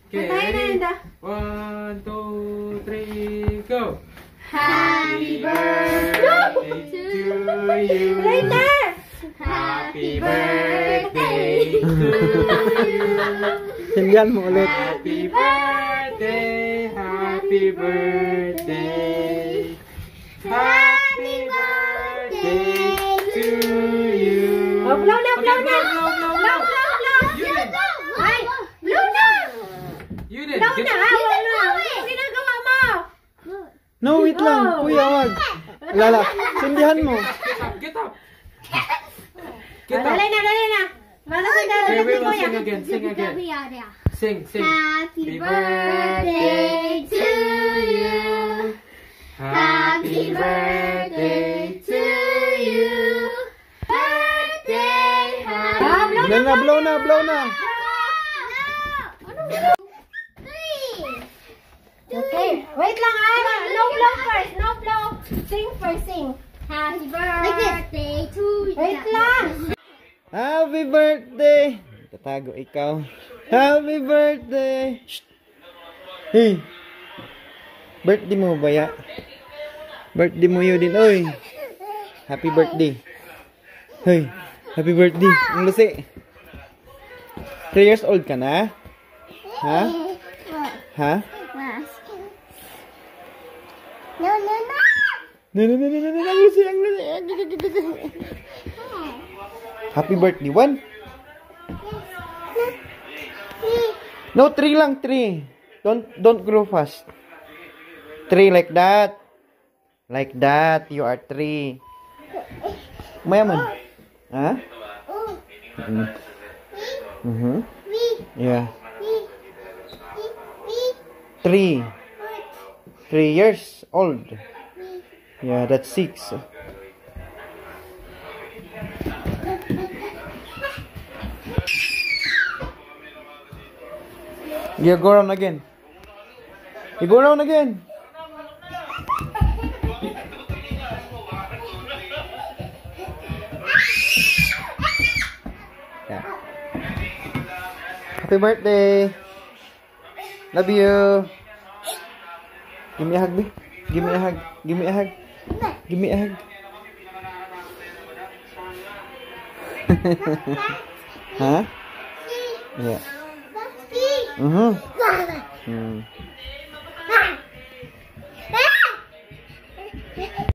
Okay, ready? 1, 2, 3, go! Happy birthday to you. Later! Happy birthday to you. Sindihan mo ulit. Happy birthday! Happy birthday! Happy birthday to you! Oh, blow na, blow na! Blow, blow, blow, Blow, blow! blow, blow! Unit! Ay, blow na! Unit! Blow Get na, up! awal na! Ano ginagawa mo? No, wait lang. Oh. Kuya, wag. Lala, sindihan mo. Get up! Get up! Get up! Dali na, dali na! Malaki na, Okay, we dali will ko sing yan. again. Sing again. Sing, sing. Happy birthday to you. Happy birthday to you. Birthday, happy Ah, blow na! Blow na, blow na. Okay, wait lang ah! No blow first, no blow! Sing first, sing! Happy birthday to you. Wait lang! Happy birthday. Tatago ikaw. Happy birthday. Shh. Hey. Birthday mo ba ya? Birthday mo yun din. Oy. Happy birthday. Hey. Happy birthday. Ang lusi. 3 years old ka na? Ha? Ha? No, no, no. No, no, no, no, no, no. Ang lusi, ang lusi. Happy birthday. 1? No, 3 lang, 3. Don't grow fast. 3 like that. Like that. You are 3. Mayaman. Ha? Yeah. 3. 3 years old. Yeah, that's 6. You go around again. You go around again. Yeah. Happy birthday. Love you. Give me a hug, babe. Give me a hug. Give me a hug. Give me a hug. Huh? Yeah. Mm-hmm.